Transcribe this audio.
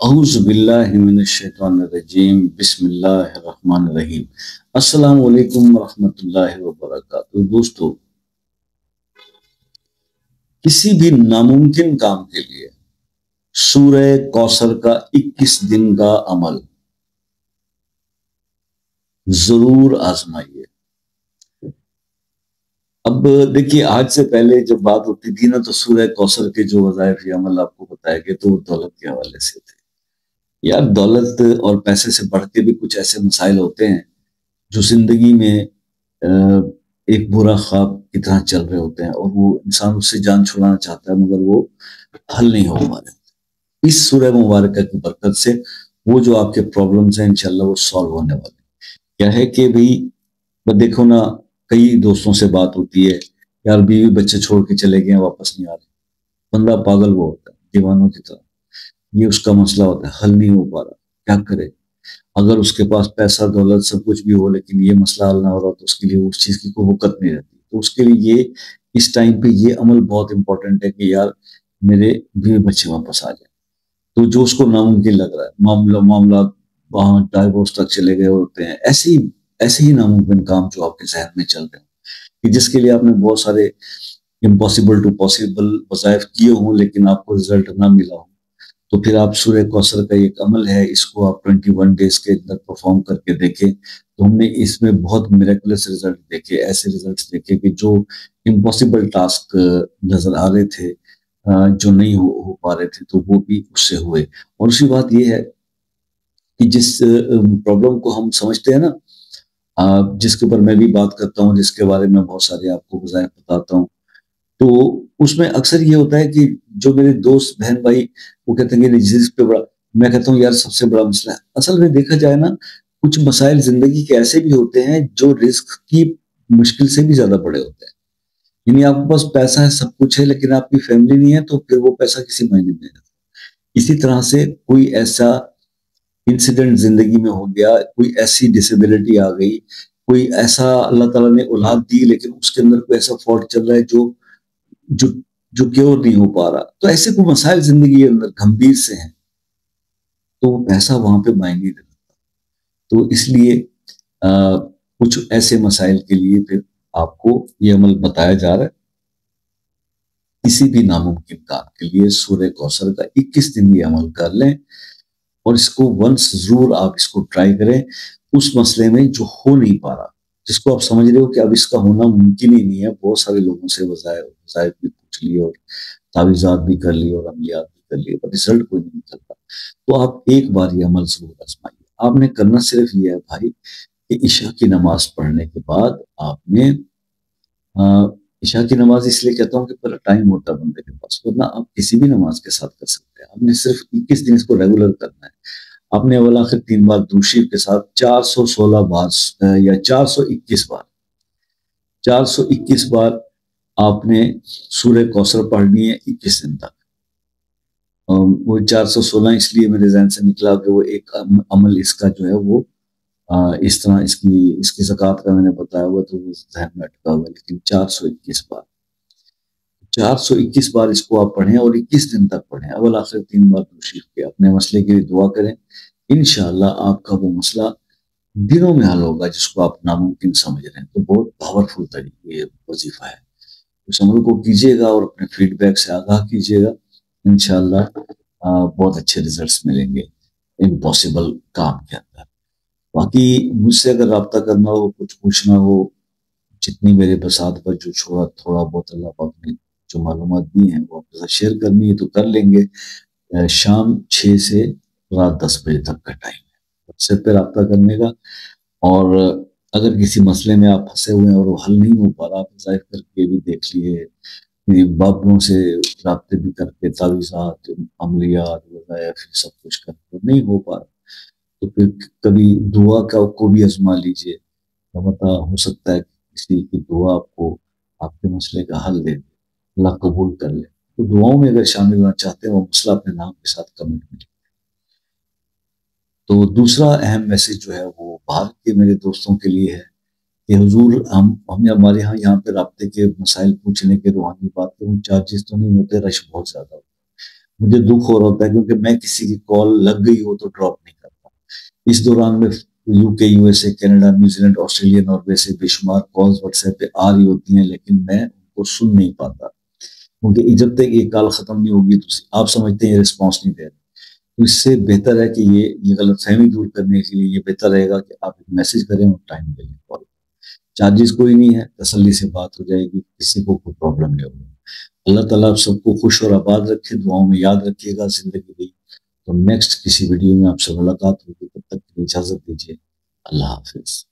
اعوذ باللہ من الشیطان الرجیم بسم اللہ الرحمن الرحیم۔ السلام علیکم ورحمۃ اللہ وبرکاتہ۔ دوستو، کسی بھی ناممکن کام کے لیے سورہ کوثر کا 21 دن کا عمل ضرور آزمائیے۔ اب دیکھیے، آج سے پہلے جب بات ہوتی تھی نا تو سورہ کوثر کے جو وظائف یا عمل آپ کو بتایا گیا تو وہ دولت کے حوالے سے تھے۔ یار، دولت اور پیسے سے بڑھ کے بھی کچھ ایسے مسائل ہوتے ہیں جو زندگی میں ایک برا خواب کی طرح چل رہے ہوتے ہیں، اور وہ انسان اس سے جان چھڑانا چاہتا ہے مگر وہ حل نہیں ہو پا رہے۔ اس سورہ مبارکہ کی برکت سے وہ جو آپ کے پرابلمز ہیں انشاءاللہ وہ سالو ہونے والے ہیں۔ کیا ہے کہ بھئی دیکھو نا، کئی دوستوں سے بات ہوتی ہے، یار بیوی بچے چھوڑ کے چلے گئے ہیں، واپس نہیں آ رہے۔ بندہ پاگل وہ ہوتا ہے، دیوانوں کی طرح۔ یہ اس کا مسئلہ ہوتا ہے، حل نہیں ہو پا رہا، کیا کرے؟ اگر اس کے پاس پیسہ دولت سب کچھ بھی ہو لیکن یہ مسئلہ حل نہ ہو رہا تو اس کے لیے اس چیز کی کوئی وقت نہیں رہتی۔ تو اس کے لیے یہ اس ٹائم پہ یہ عمل بہت امپورٹنٹ ہے کہ یار میرے بیوی بچے واپس آ جائیں۔ تو جو اس کو ناممکن لگ رہا ہے، معاملات وہاں ڈائیورس تک چلے گئے ہوتے ہیں، ایسے ہی ناممکن کام جو آپ کے ذہن میں چل رہے ہیں کہ جس کے لیے آپ نے بہت سارے امپاسبل ٹو پاسبل وظائف کیے ہوں لیکن آپ کو رزلٹ نہ ملا ہو، تو پھر آپ سورہ کوثر کا ایک عمل ہے، اس کو آپ 21 ڈیز کے اندر پرفارم کر کے دیکھیں۔ تو ہم نے اس میں بہت میریکلس رزلٹ دیکھے، ایسے رزلٹس دیکھے کہ جو امپاسبل ٹاسک نظر آ رہے تھے، جو نہیں ہو پا رہے تھے، تو وہ بھی اس سے ہوئے۔ اور اسی بات یہ ہے کہ جس پرابلم کو ہم سمجھتے ہیں نا، جس کے اوپر میں بھی بات کرتا ہوں، جس کے بارے میں بہت سارے آپ کو وظائف بتاتا ہوں، تو اس میں اکثر یہ ہوتا ہے کہ جو میرے دوست بہن بھائی وہ کہتے ہیں کہ رزق پہ بڑا، میں کہتا ہوں یار سب سے بڑا مسئلہ ہے۔ اصل میں دیکھا جائے نا، کچھ مسائل زندگی کے ایسے بھی ہوتے ہیں جو رزق کی مشکل سے بھی زیادہ بڑے ہوتے ہیں۔ یعنی آپ کے پاس پیسہ ہے، سب کچھ ہے، لیکن آپ کی فیملی نہیں ہے تو پھر وہ پیسہ کسی معنی میں نہیں رہتا۔ اسی طرح سے کوئی ایسا انسیڈنٹ زندگی میں ہو گیا، کوئی ایسی ڈسیبلٹی آ گئی، کوئی ایسا اللہ تعالیٰ نے اولاد دی لیکن اس کے اندر کوئی ایسا فالٹ چل رہا ہے جو کیور نہیں ہو پا رہا، تو ایسے کوئی مسائل زندگی کے اندر گمبھیر سے ہیں تو وہ پیسہ وہاں پہ معنی نہیں رکھتا۔ تو اس لیے کچھ ایسے مسائل کے لیے پھر آپ کو یہ عمل بتایا جا رہا ہے۔ کسی بھی ناممکن کام کے لیے سورہ کوثر کا 21 دن یہ عمل کر لیں، اور اس کو ونس ضرور آپ اس کو ٹرائی کریں اس مسئلے میں جو ہو نہیں پا رہا، جس کو آپ سمجھ رہے ہو کہ اب اس کا ہونا ممکن ہی نہیں ہے۔ بہت سارے لوگوں سے وظائف بھی پوچھ لیے اور تعویذات بھی کر لیے اور عملیات بھی کر لیے، پر رزلٹ کوئی نہیں نکلتا۔ تو آپ ایک بار یہ عمل ضرور آزمائیے۔ آپ نے کرنا صرف یہ ہے بھائی کہ عشاء کی نماز پڑھنے کے بعد آپ نے عشاء کی نماز اس لیے کہتا ہوں کہ پہلا ٹائم ہوتا ہے بندے کے پاس، ورنہ آپ کسی بھی نماز کے ساتھ کر سکتے ہیں۔ آپ نے صرف 21 دن اس کو ریگولر کرنا ہے۔ آپ نے اول آخر 3 بار درود شریف کے ساتھ 416 بار یا 421 بار 421 بار آپ نے سورہ کوثر پڑھنی ہے 21 دن تک۔ وہ 416 اس لیے میرے ذہن سے نکلا کہ وہ ایک عمل اس کا جو ہے وہ اس طرح اس کی زکوٰۃ کا میں نے بتایا ہوا تو وہ ذہن میں اٹکا ہوا ہے، لیکن 421 بار اس کو آپ پڑھیں اور 21 دن تک پڑھیں۔ اول آخر 3 بار درود شریف کے اپنے مسئلے کے لیے دعا کریں، انشاءاللہ آپ کا وہ مسئلہ دنوں میں حل ہوگا جس کو آپ ناممکن سمجھ رہے ہیں۔ تو بہت پاورفل طریقے یہ وظیفہ ہے، اس عمل کو کیجیے گا اور اپنے فیڈ بیک سے آگاہ کیجیے گا، انشاءاللہ بہت اچھے ریزلٹس ملیں گے امپاسبل کام کے اندر۔ باقی مجھ سے اگر رابطہ کرنا ہو، کچھ پوچھنا ہو، جتنی میرے بساط پر جو تھوڑا بہت اللہ پاک نے جو معلومات دی ہیں وہ آپ کے ساتھ شیئر کرنی ہے تو کر لیں گے۔ شام 6 سے رات 10 بجے تک کا ٹائم ہے واٹس ایپ پہ رابطہ کرنے کا۔ اور اگر کسی مسئلے میں آپ پھنسے ہوئے ہیں اور وہ حل نہیں ہو پا رہا، آپ وظائف کر کے بھی دیکھ لیے، بابوں سے رابطے بھی کر کے، تعویذات، عملیات، وظائف سب کچھ کر کے نہیں ہو پا رہا، تو پھر کبھی دعا کو بھی آزما لیجیے، ہو سکتا ہے کسی کی دعا آپ کو آپ کے مسئلے کا حل دے دے، اللہ قبول کر لے۔ تو دعاؤں میں اگر شامل ہونا چاہتے ہیں وہ مسئلہ اپنے نام کے ساتھ کمنٹ میں۔ تو دوسرا اہم میسج جو ہے وہ باہر کے میرے دوستوں کے لیے ہے کہ حضور ہمارے یہاں پہ رابطے کے مسائل پوچھنے کے، روحانی بات کے چارجز تو نہیں ہوتے، رش بہت زیادہ ہوتا ہے، مجھے دکھ ہو رہا ہوتا ہے کیونکہ میں کسی کی کال لگ گئی ہو تو ڈراپ نہیں کرتا. اس دوران میں یو کے، U S A, Canada, New Zealand, Australia, Norway سے بے شمار کالز واٹس ایپ پہ آ رہی ہوتی ہیں، لیکن میں ان کو سن نہیں پاتا کیونکہ جب تک یہ کال ختم نہیں ہوگی تو آپ سمجھتے ہیں یہ رسپانس نہیں دے رہے. تو اس سے بہتر ہے کہ یہ غلط فہمی دور کرنے کے لیے یہ بہتر رہے گا کہ آپ ایک میسج کریں اور ٹائم دے لیں. کال چارجز کوئی نہیں ہے، تسلی سے بات ہو جائے گی، کسی کو کوئی پرابلم نہیں ہوگی. اللہ تعالیٰ آپ سب کو خوش اور آباد رکھے، دعاؤں میں یاد رکھیے گا. زندگی دی تو نیکسٹ کسی ویڈیو میں آپ سے ملاقات ہوگی، تب تک کی اجازت دیجیے. اللہ حافظ.